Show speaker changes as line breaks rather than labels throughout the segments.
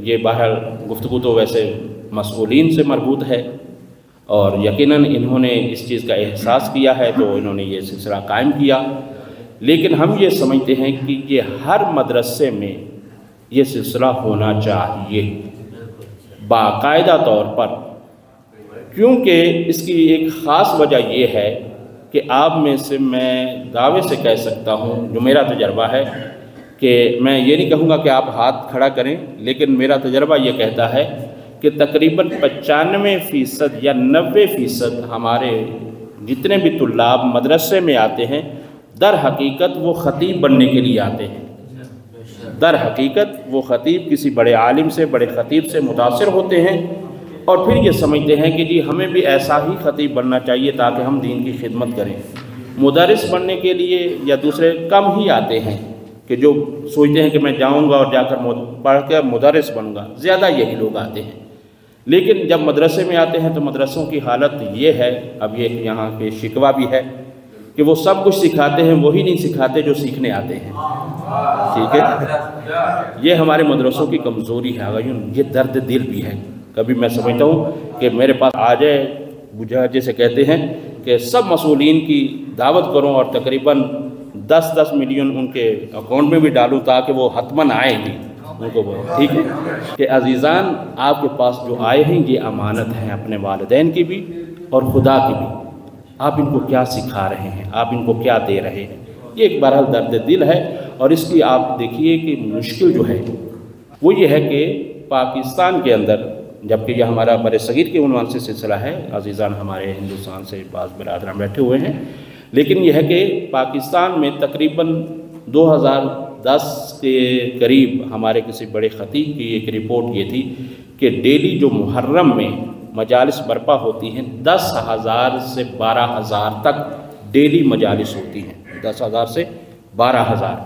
یہ بہرحال گفتگو تو ویسے مسئولین سے مربوط ہے، اور یقیناً انہوں نے اس چیز کا احساس کیا ہے تو انہوں نے یہ سلسلہ قائم کیا، لیکن ہم یہ سمجھتے ہیں کہ یہ ہر مدرسے میں یہ سلسلہ ہونا چاہیے باقاعدہ طور پر، کیونکہ اس کی ایک خاص وجہ یہ ہے کہ آپ میں سے میں دعوے سے کہہ سکتا ہوں، جو میرا تجربہ ہے، کہ میں یہ نہیں کہوں گا کہ آپ ہاتھ کھڑا کریں، لیکن میرا تجربہ یہ کہتا ہے کہ تقریباً 95% یا 90% ہمارے جتنے بھی طلاب مدرسے میں آتے ہیں در حقیقت وہ خطیب بننے کے لیے آتے ہیں، در حقیقت وہ خطیب کسی بڑے عالم سے، بڑے خطیب سے متاثر ہوتے ہیں، اور پھر یہ سمجھتے ہیں کہ جی ہمیں بھی ایسا ہی خطیب بننا چاہیے تاکہ ہم دین کی خدمت کریں۔ مدرس بننے کے لیے یا دوسرے کم ہی آتے ہیں کہ جو سوچتے ہیں کہ میں جاؤں گا اور جا کر پڑھ کر مدرس بنوں گا، زیادہ یہی لوگ آتے ہیں۔ لیکن جب مدرسے میں آتے ہیں تو مدرسوں کی حالت یہ ہے، اب یہ یہاں پہ شکوہ بھی ہے کہ وہ سب کچھ سکھاتے ہیں، وہی نہیں سکھاتے جو سیکھنے آتے ہیں، ٹھیک ہے؟ یہ ہمارے مدرسوں کی کمزوری ہے، یہ درد دل بھی ہے۔ کبھی میں سمجھتا ہوں کہ میرے پاس آ جائے، جیسے کہتے ہیں کہ سب مسئولین کی دعوت کروں اور تقریباً 10 ملین ان کے اکاؤنٹ میں بھی ڈالوں تاکہ وہ حتماً آئیں گی ان کو، ٹھیک ہے؟ کہ عزیزان آپ کے پاس جو آئے ہیں یہ امانت ہیں اپنے والدین کی بھی اور خدا کی بھی، آپ ان کو کیا سکھا رہے ہیں، آپ ان کو کیا دے رہے ہیں، یہ ایک بہرحال درد دل ہے۔ اور اس کی آپ دیکھیے کہ مشکل جو ہے وہ یہ ہے کہ پاکستان کے اندر، جبکہ یہ ہمارا برصغیر کے عنوان سے سلسلہ ہے، عزیزان ہمارے ہندوستان سے بعض برادران بیٹھے ہوئے ہیں، لیکن یہ ہے کہ پاکستان میں تقریباً 2010 کے قریب ہمارے کسی بڑے خطیب کی ایک رپورٹ یہ تھی کہ ڈیلی جو محرم میں مجالس برپا ہوتی ہیں 10,000 سے 12,000 تک ڈیلی مجالس ہوتی ہیں، 10,000 سے 12,000۔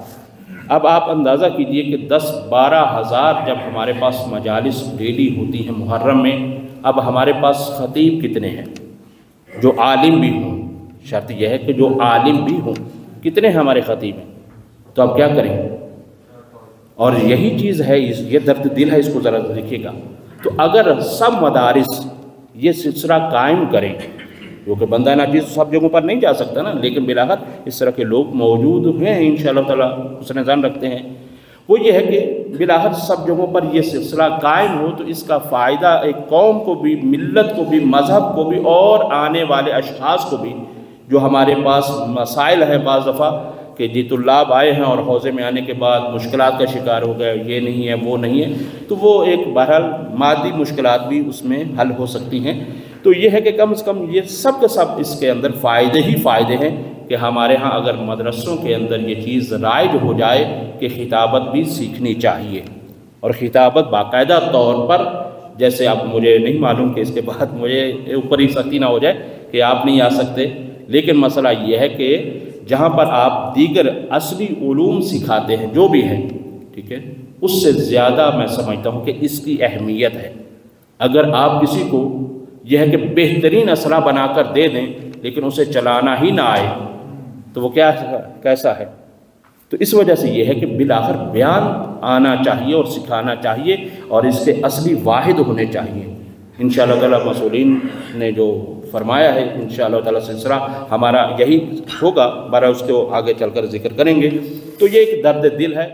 اب آپ اندازہ کیجئے کہ 10-12,000 جب ہمارے پاس مجالس ڈیلی ہوتی ہیں محرم میں، اب ہمارے پاس خطیب کتنے ہیں جو عالم بھی ہوں؟ شرط یہ ہے کہ جو عالم بھی ہوں، کتنے ہمارے خطیب ہیں؟ تو اب کیا کریں؟ اور یہی چیز ہے، یہ درد دل ہے، اس کو ذرا دیکھیے گا۔ تو اگر سب مدارس یہ سلسلہ قائم کریں، کیونکہ بندہ ناچیز سب جگہوں پر نہیں جا سکتا نا، لیکن بلاخر اس طرح کے لوگ موجود ہیں انشاءاللہ تعالیٰ، حسن ظن رکھتے ہیں، وہ یہ ہے کہ بلاخر سب جگہوں پر یہ سلسلہ قائم ہو تو اس کا فائدہ ایک قوم کو بھی، ملت کو بھی، مذہب کو بھی، اور آنے والے اشخاص کو بھی، جو ہمارے پاس مسائل ہے بعض دفعہ کہ جی طلاب آئے ہیں اور حوزے میں آنے کے بعد مشکلات کا شکار ہو گئے، یہ نہیں ہے وہ نہیں ہے، تو وہ ایک بہرحال مادی مشکلات بھی اس میں حل ہو سکتی ہیں۔ تو یہ ہے کہ کم از کم یہ سب کے سب اس کے اندر فائدے ہی فائدے ہیں کہ ہمارے ہاں اگر مدرسوں کے اندر یہ چیز رائج ہو جائے کہ خطابت بھی سیکھنی چاہیے، اور خطابت باقاعدہ طور پر، جیسے اب مجھے نہیں معلوم کہ اس کے بعد مجھے اوپر ہی سختی نہ ہو جائے کہ آپ نہیں آ سکتے، لیکن مسئلہ یہ ہے کہ جہاں پر آپ دیگر اصلی علوم سکھاتے ہیں جو بھی ہیں، ٹھیک ہے، اس سے زیادہ میں سمجھتا ہوں کہ اس کی اہمیت ہے۔ اگر آپ کسی کو یہ ہے کہ بہترین اسلحہ بنا کر دے دیں لیکن اسے چلانا ہی نہ آئے تو وہ کیسا ہے؟ تو اس وجہ سے یہ ہے کہ بالآخر بیان آنا چاہیے اور سکھانا چاہیے، اور اس کے اصلی واحد ہونے چاہیے۔ انشاءاللہ تعالیٰ مسئولین نے جو فرمایا ہے انشاءاللہ تعالیٰ سلسلہ ہمارا یہی ہوگا، بارہ اس کو آگے چل کر ذکر کریں گے۔ تو یہ ایک درد دل ہے۔